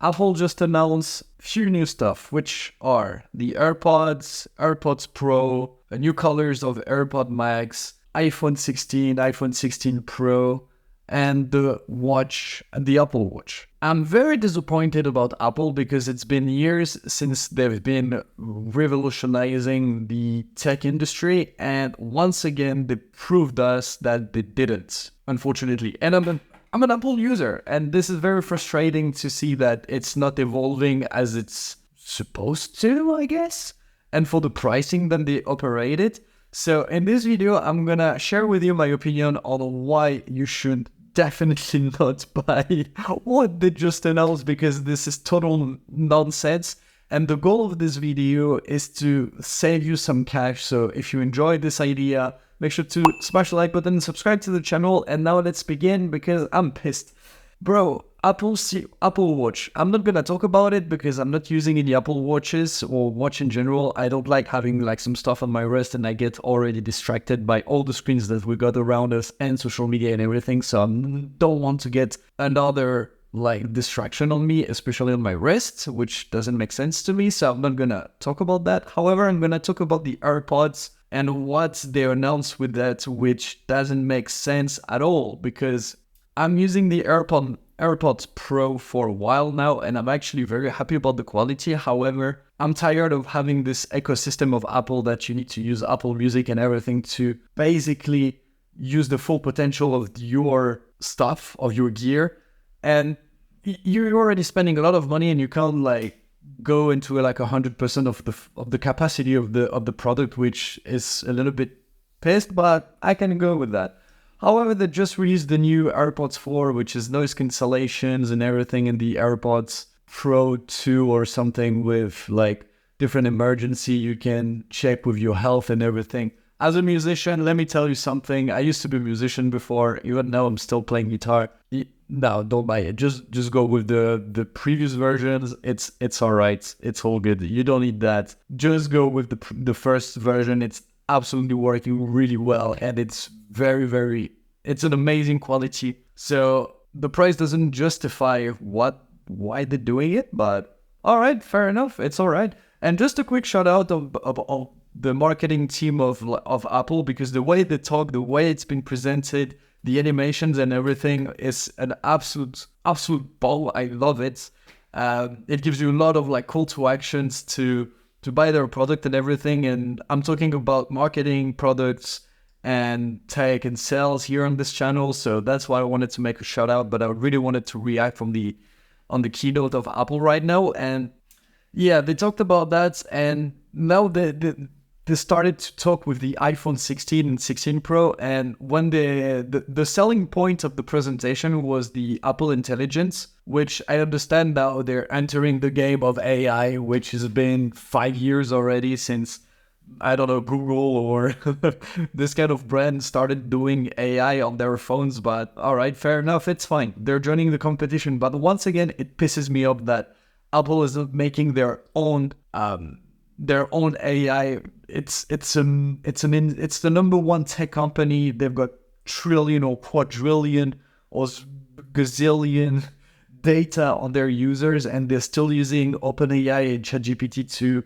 Apple just announced few new stuff, which are the AirPods Pro, new colors of AirPod Max, iPhone 16, iPhone 16 Pro, and the Apple Watch. I'm very disappointed about Apple because it's been years since they've been revolutionizing the tech industry, and once again they proved us that they didn't, unfortunately. And I'm an Apple user, and this is very frustrating to see that it's not evolving as it's supposed to, I guess, and for the pricing that they operate it. So in this video, I'm gonna share with you my opinion on why you should definitely not buy what they just announced, because this is total nonsense. And the goal of this video is to save you some cash. So if you enjoyed this idea, make sure to smash the like button and subscribe to the channel. And now let's begin, because I'm pissed. Bro, Apple Watch. I'm not gonna talk about it because I'm not using any Apple Watches or watch in general. I don't like having like some stuff on my wrist and I get already distracted by all the screens that we got around us and social media and everything. So I don't want to get another like distraction on me, especially on my wrist, which doesn't make sense to me. So I'm not gonna talk about that. However, I'm gonna talk about the AirPods and what they announced with that, which doesn't make sense at all, because I'm using the AirPods Pro for a while now, and I'm actually very happy about the quality. However, I'm tired of having this ecosystem of Apple that you need to use Apple Music and everything to basically use the full potential of your stuff, of your gear. And you're already spending a lot of money, and you can't like go into like 100% of the capacity of the product, which is a little bit pissed, but I can go with that. However, they just released the new AirPods 4, which is noise cancellations and everything, in the AirPods Pro 2 or something, with like different emergency you can check with your health and everything. As a musician, let me tell you something. I used to be a musician before, even now I'm still playing guitar. No, don't buy it. Just go with the previous versions. It's all right. It's all good. You don't need that. Just go with the first version. It's absolutely working really well, and it's it's an amazing quality. So the price doesn't justify why they're doing it, but all right, fair enough. It's all right. And just a quick shout out of the marketing team of Apple, because the way they talk, the way it's been presented, the animations and everything is an absolute ball. I love it. It gives you a lot of like call to actions to buy their product and everything. And I'm talking about marketing, products, and tech and sales here on this channel. So that's why I wanted to make a shout out. But I really wanted to react on the keynote of Apple right now. And yeah, they talked about that, and now they started to talk with the iPhone 16 and 16 Pro, and when the selling point of the presentation was the Apple Intelligence, which I understand now they're entering the game of AI, which has been 5 years already since, I don't know, Google or this kind of brand started doing AI on their phones. But all right, fair enough, it's fine. They're joining the competition. But once again, it pisses me off that Apple is not making their own AI. It's the number one tech company. They've got trillion or quadrillion or gazillion data on their users, and they're still using OpenAI and ChatGPT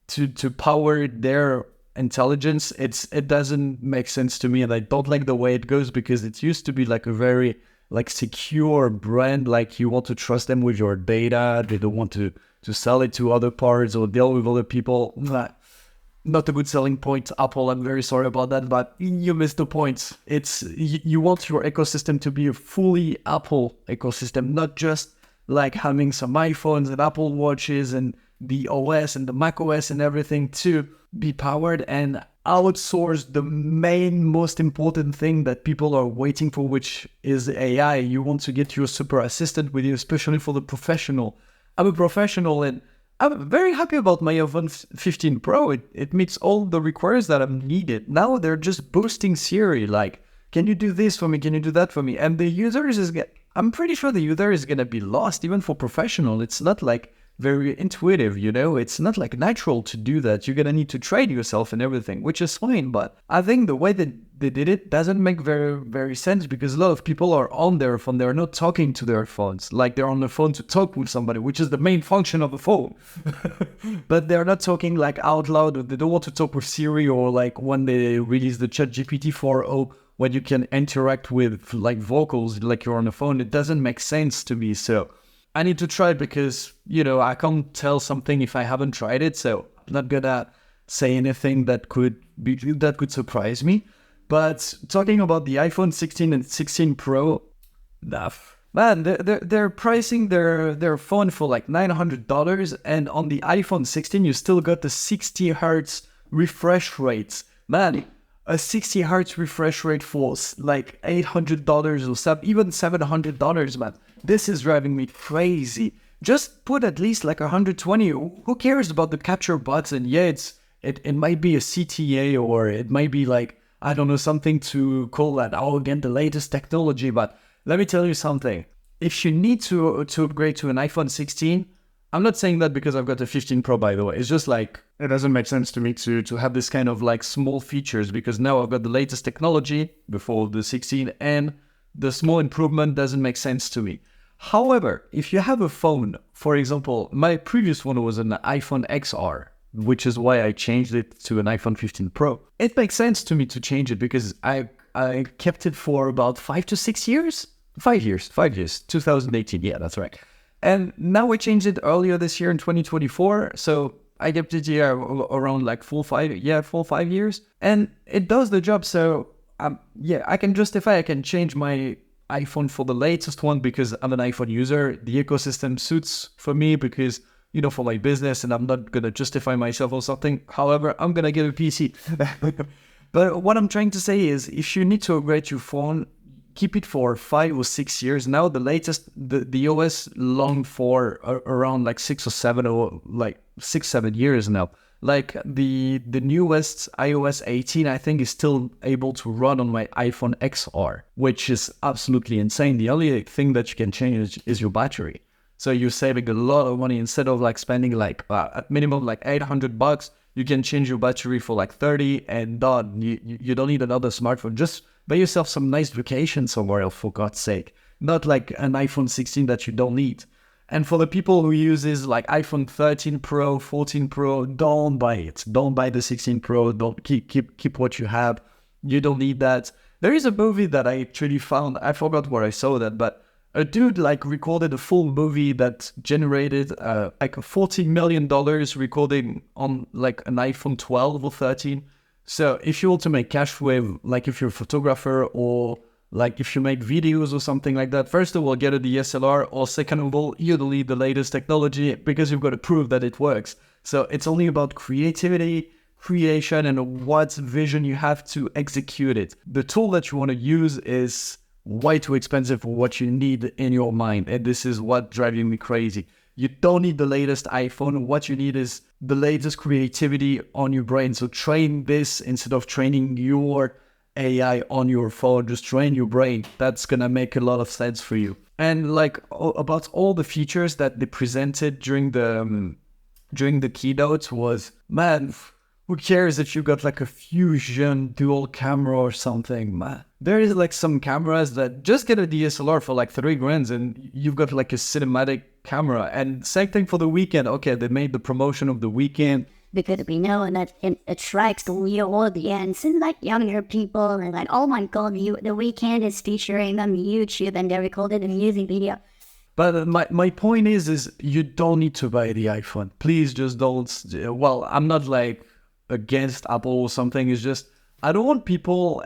to power their intelligence. It doesn't make sense to me, and I don't like the way it goes, because it used to be like a very like secure brand, like you want to trust them with your data. They don't want to sell it to other parts or deal with other people. Not a good selling point, Apple. I'm very sorry about that, but you missed the point. You want your ecosystem to be a fully Apple ecosystem, not just like having some iPhones and Apple Watches and the OS and the Mac OS and everything to be powered, and outsource the most important thing that people are waiting for, which is AI. You want to get your super assistant with you, especially for the professional. I'm a professional, and I'm very happy about my iPhone 15 Pro. It meets all the requirements that I'm needed. Now they're just boosting Siri, like, can you do this for me? Can you do that for me? And the user I'm pretty sure the user is going to be lost, even for professional. It's not like very intuitive, you know? It's not like natural to do that. You're gonna need to train yourself and everything, which is fine. But I think the way that they did it doesn't make very sense, because a lot of people are on their phone. They're not talking to their phones. Like, they're on the phone to talk with somebody, which is the main function of the phone. But they're not talking like out loud, or they don't want to talk with Siri, or like when they release the ChatGPT 4.0, when you can interact with like vocals like you're on the phone. It doesn't make sense to me. So I need to try it, because, you know, I can't tell something if I haven't tried it. So I'm not gonna say anything that could surprise me. But talking about the iPhone 16 and 16 Pro, man, they're pricing their phone for like $900, and on the iPhone 16 you still got the 60 hertz refresh rates. Man, a 60 hertz refresh rate for like $800 or even $700, man. This is driving me crazy. Just put at least like 120. Who cares about the capture button? Yeah, it might be a CTA, or it might be like, I don't know, something to call that, oh, again, the latest technology. But let me tell you something. If you need to upgrade to an iPhone 16, I'm not saying that because I've got a 15 Pro, by the way. It's just like, it doesn't make sense to me to have this kind of like small features, because now I've got the latest technology before the 16, and the small improvement doesn't make sense to me. However, if you have a phone, for example, my previous one was an iPhone XR, which is why I changed it to an iPhone 15 Pro. It makes sense to me to change it, because I kept it for about 5 to 6 years. 5 years, 2018, yeah, that's right. And now we changed it earlier this year in 2024. So I kept it here around like 4-5 years. And it does the job. So yeah, I can change my iPhone for the latest one, because I'm an iPhone user. The ecosystem suits for me, because, you know, for my business, and I'm not going to justify myself or something. However, I'm going to get a PC. But what I'm trying to say is, if you need to upgrade your phone, keep it for 5 or 6 years. Now the latest, the OS long for around like 6 or 7 or like 6-7 years now. Like the newest iOS 18, I think, is still able to run on my iPhone XR, which is absolutely insane. The only thing that you can change is your battery. So you're saving a lot of money. Instead of like spending like at minimum like $800, you can change your battery for like 30 and done. You don't need another smartphone. Just buy yourself some nice vacation somewhere else, for God's sake. Not like an iPhone 16 that you don't need. And for the people who uses like iPhone 13 Pro, 14 Pro, don't buy it. Don't buy the 16 Pro. Don't keep what you have. You don't need that. There is a movie that I actually found. I forgot where I saw that, but a dude like recorded a full movie that generated like $14 million recording on like an iPhone 12 or 13. So if you want to make cash wave, like if you're a photographer, or like if you make videos or something like that, first of all, get a DSLR, or second of all, you don't need the latest technology, because you've got to prove that it works. So it's only about creativity, creation, and what vision you have to execute it. The tool that you want to use is way too expensive for what you need in your mind. And this is what driving me crazy. You don't need the latest iPhone. What you need is the latest creativity on your brain. So train this instead of training your AI on your phone. Just train your brain. That's going to make a lot of sense for you. And like about all the features that they presented during the keynote was, man, who cares if you got like a Fusion dual camera or something, man. There is like some cameras that just get a DSLR for like $3,000 and you've got like a cinematic camera. And same thing for the weekend. Okay, they made the promotion of the weekend. Because we know that it attracts the real audience and like younger people, and like, oh my god, the weekend is featuring on YouTube and they recorded a music video. But my point is you don't need to buy the iPhone. Please just don't. Well, I'm not like against Apple or something. It's just I don't want people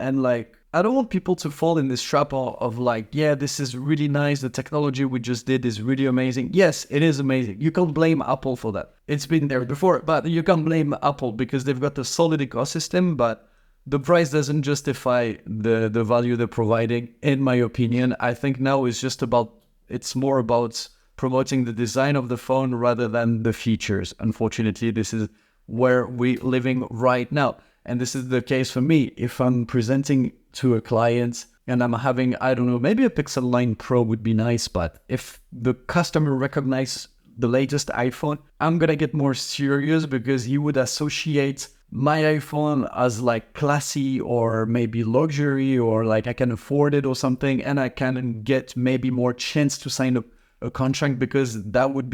to fall in this trap of like, yeah, this is really nice. The technology we just did is really amazing. Yes, it is amazing. You can't blame Apple for that. It's been there before, but you can't blame Apple because they've got a solid ecosystem, but the price doesn't justify the value they're providing, in my opinion. I think now it's more about promoting the design of the phone rather than the features. Unfortunately, this is where we're living right now. And this is the case for me. If I'm presenting to a client and I'm having, I don't know, maybe a Pixel 9 Pro would be nice, but if the customer recognizes the latest iPhone, I'm gonna get more serious because he would associate my iPhone as like classy or maybe luxury or like I can afford it or something, and I can get maybe more chance to sign a contract because that would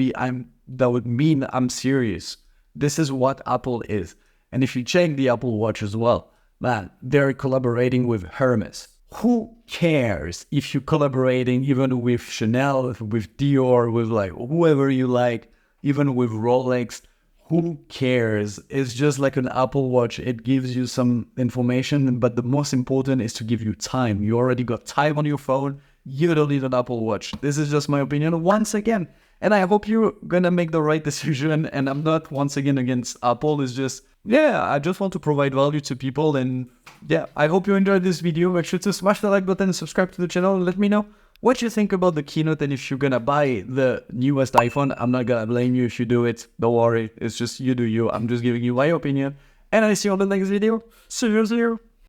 mean I'm serious. This is what Apple is. And if you check the Apple Watch as well, man, they're collaborating with Hermes. Who cares if you're collaborating even with Chanel, with Dior, with like whoever you like, even with Rolex? Who cares? It's just like an Apple Watch. It gives you some information, but the most important is to give you time. You already got time on your phone. You don't need an Apple Watch. This is just my opinion once again. And I hope you're gonna make the right decision. And I'm not once again against Apple. It's just, yeah, I just want to provide value to people. And yeah, I hope you enjoyed this video. Make sure to smash the like button and subscribe to the channel. And let me know what you think about the keynote and if you're gonna buy the newest iPhone. I'm not gonna blame you if you do it. Don't worry. It's just you do you. I'm just giving you my opinion. And I see you on the next video. See you.